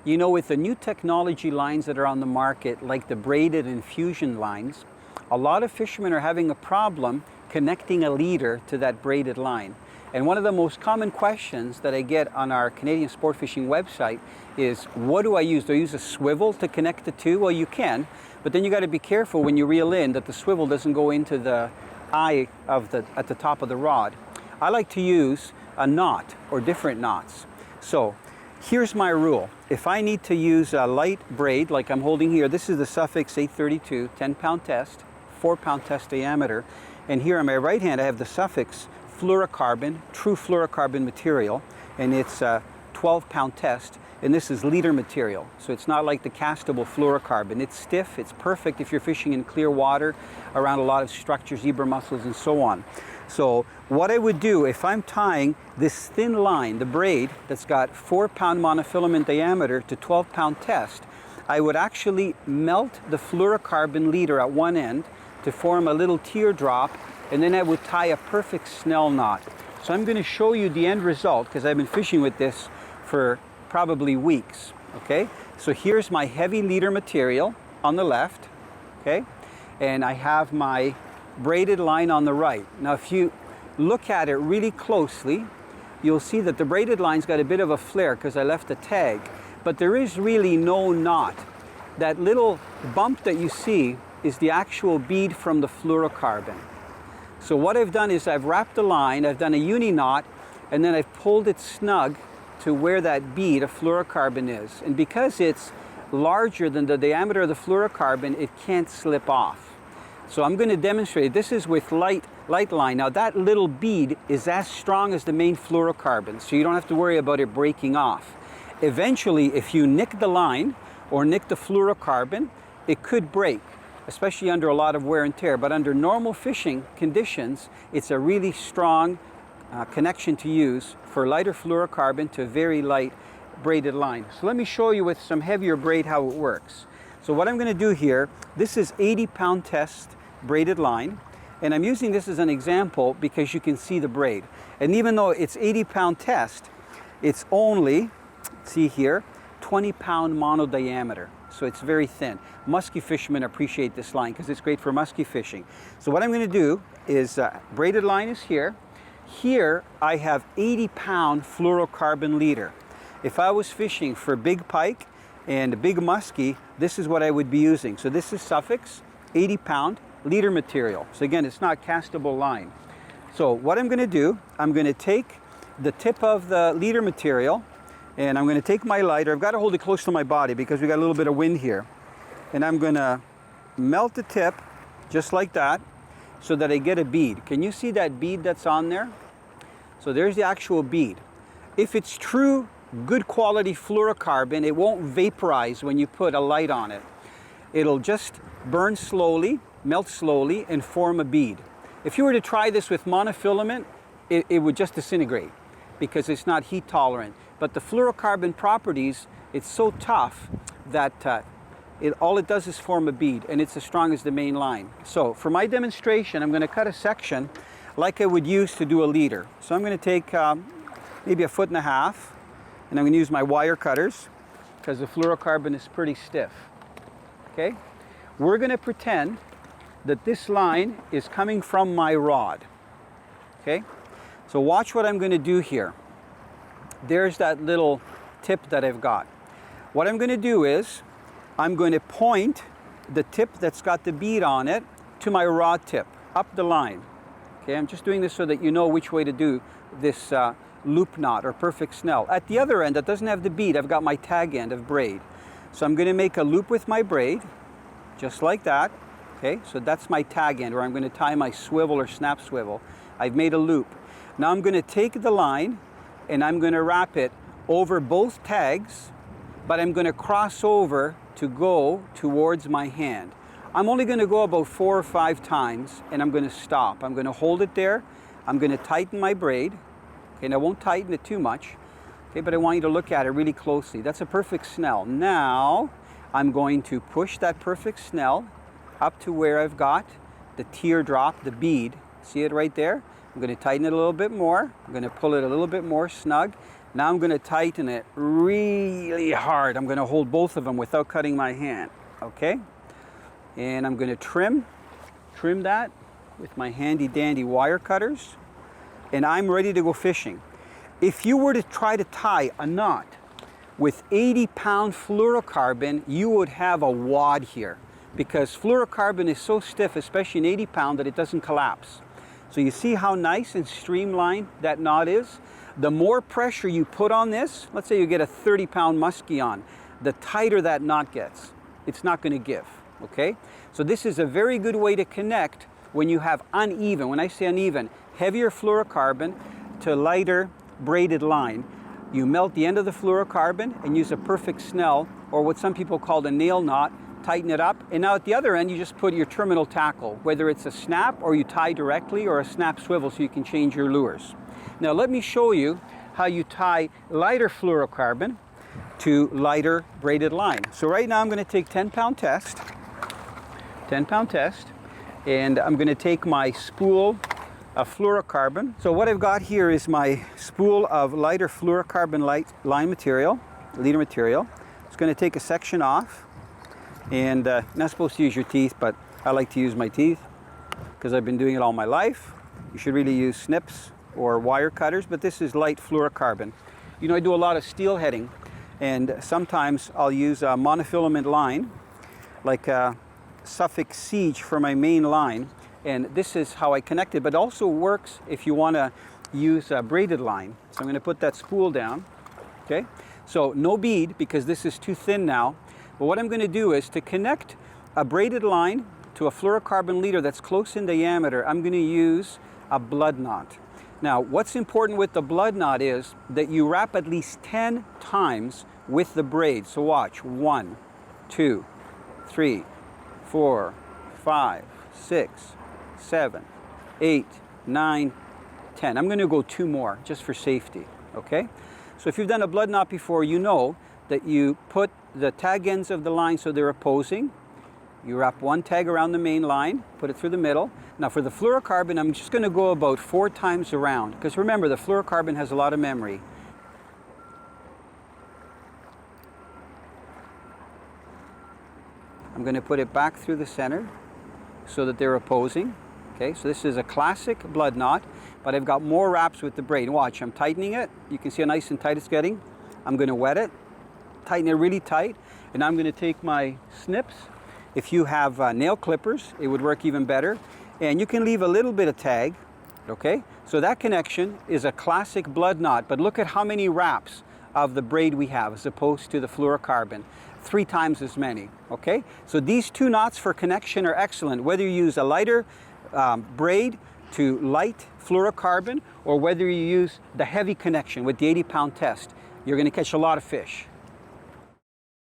You know, with the new technology lines that are on the market, like the braided and fusion lines, a lot of fishermen are having a problem connecting a leader to that braided line. And one of the most common questions that I get on our Canadian Sport Fishing website is, what do I use? Do I use a swivel to connect the two? Well, you can, but then you got to be careful when you reel in that the swivel doesn't go into the eye of at the top of the rod. I like to use a knot or different knots. So here's my rule. If I need to use a light braid like I'm holding here, this is the Suffix 832 10-pound test, 4-pound test diameter. And here on my right hand I have the Suffix flourocarbon, true fluorocarbon material, and it's a 12-pound test, and this is leader material. So it's not like the castable fluorocarbon. It's stiff, it's perfect if you're fishing in clear water around a lot of structures, zebra mussels and so on. So what I would do if I'm tying this thin line, the braid that's got 4-pound monofilament diameter to 12-pound test, I would actually melt the fluorocarbon leader at one end to form a little teardrop, and then I would tie a perfect snell knot. So I'm going to show you the end result because I've been fishing with this for probably weeks. Okay, so here's my heavy leader material on the left, okay, and I have my braided line on the right. Now if you look at it really closely, you'll see that the braided line's got a bit of a flare because I left a tag, but there is really no knot. That little bump that you see is the actual bead from the fluorocarbon. So what I've done is I've wrapped the line, I've done a uni knot, and then I've pulled it snug to where that bead of fluorocarbon is. And because it's larger than the diameter of the fluorocarbon, it can't slip off. So I'm going to demonstrate. This is with light line. Now that little bead is as strong as the main fluorocarbon, so you don't have to worry about it breaking off. Eventually, if you nick the line or nick the fluorocarbon, it could break, especially under a lot of wear and tear. But under normal fishing conditions, it's a really strong connection to use for lighter fluorocarbon to very light braided line. So let me show you with some heavier braid how it works. So what I'm going to do here, this is 80-pound test braided line, and I'm using this as an example because you can see the braid. And even though it's 80-pound test, it's only, see here, 20-pound mono diameter. So it's very thin. Musky fishermen appreciate this line because it's great for musky fishing. So what I'm going to do is, braided line is here. Here I have 80-pound fluorocarbon leader. If I was fishing for big pike and big muskie, this is what I would be using. So this is Suffix 80-pound leader material. So again, it's not castable line. So what I'm going to do, I'm going to take the tip of the leader material, and I'm going to take my lighter. I've got to hold it close to my body because we got a little bit of wind here. And I'm going to melt the tip just like that so that I get a bead. Can you see that bead that's on there? So there's the actual bead. If it's true, good quality fluorocarbon, it won't vaporize when you put a light on it. It'll just burn slowly, melt slowly, and form a bead. If you were to try this with monofilament, it would just disintegrate because it's not heat tolerant. But the fluorocarbon properties, it's so tough that all it does is form a bead, and it's as strong as the main line. So for my demonstration, I'm going to cut a section like I would use to do a leader. So I'm going to take maybe 1.5 feet, and I'm going to use my wire cutters because the fluorocarbon is pretty stiff. Okay? We're going to pretend that this line is coming from my rod. Okay? So watch what I'm going to do here. There's that little tip that I've got. What I'm going to do is I'm going to point the tip that's got the bead on it to my rod tip, up the line. Okay, I'm just doing this so that you know which way to do this loop knot or perfect snell. At the other end that doesn't have the bead, I've got my tag end of braid. So I'm going to make a loop with my braid, just like that. Okay, so that's my tag end where I'm going to tie my swivel or snap swivel. I've made a loop. Now I'm going to take the line and I'm going to wrap it over both tags, but I'm going to cross over to go towards my hand. I'm only going to go about 4 or 5 times, and I'm going to stop. I'm going to hold it there. I'm going to tighten my braid. Okay, and I won't tighten it too much. Okay, but I want you to look at it really closely. That's a perfect snell. Now I'm going to push that perfect snell up to where I've got the teardrop, the bead. See it right there? I'm going to tighten it a little bit more. I'm going to pull it a little bit more snug. Now I'm going to tighten it really hard. I'm going to hold both of them without cutting my hand, okay? And I'm going to trim that with my handy dandy wire cutters, and I'm ready to go fishing. If you were to try to tie a knot with 80-pound fluorocarbon, you would have a wad here, because fluorocarbon is so stiff, especially an 80-pound, that it doesn't collapse. So you see how nice and streamlined that knot is? The more pressure you put on this, let's say you get a 30-pound muskie on, the tighter that knot gets. It's not going to give, okay? So this is a very good way to connect when you have uneven, when I say uneven, heavier fluorocarbon to lighter braided line. You melt the end of the fluorocarbon and use a perfect snell, or what some people call a nail knot, tighten it up, and now at the other end you just put your terminal tackle, whether it's a snap or you tie directly, or a snap swivel so you can change your lures. Now let me show you how you tie lighter fluorocarbon to lighter braided line. So right now I'm going to take 10-pound test, and I'm going to take my spool of fluorocarbon. So what I've got here is my spool of lighter fluorocarbon line material, leader material. It's going to take a section off, and you're not supposed to use your teeth, but I like to use my teeth because I've been doing it all my life. You should really use snips or wire cutters, but this is light fluorocarbon. You know, I do a lot of steel heading, and sometimes I'll use a monofilament line, like a Suffolk Siege for my main line, and this is how I connect it, but also works if you want to use a braided line. So I'm going to put that spool down, okay? So no bead, because this is too thin now, but what I'm going to do is to connect a braided line to a fluorocarbon leader that's close in diameter, I'm going to use a blood knot. Now, what's important with the blood knot is that you wrap at least 10 times with the braid. So watch, 1, 2, 3, 4, 5, 6, 7, 8, 9, 10. I'm going to go 2 more just for safety, okay? So if you've done a blood knot before, you know that you put the tag ends of the line so they're opposing. You wrap 1 tag around the main line, put it through the middle. Now for the fluorocarbon, I'm just going to go about 4 times around, because remember, the fluorocarbon has a lot of memory. I'm going to put it back through the center so that they're opposing. Okay, so this is a classic blood knot, but I've got more wraps with the braid. Watch, I'm tightening it. You can see how nice and tight it's getting. I'm going to wet it, tighten it really tight, and I'm going to take my snips. If you have nail clippers, it would work even better. And you can leave a little bit of tag, okay? So that connection is a classic blood knot, but look at how many wraps of the braid we have as opposed to the fluorocarbon. 3 times as many, okay? So these 2 knots for connection are excellent, whether you use a lighter braid to light fluorocarbon, or whether you use the heavy connection with the 80-pound test. You're going to catch a lot of fish.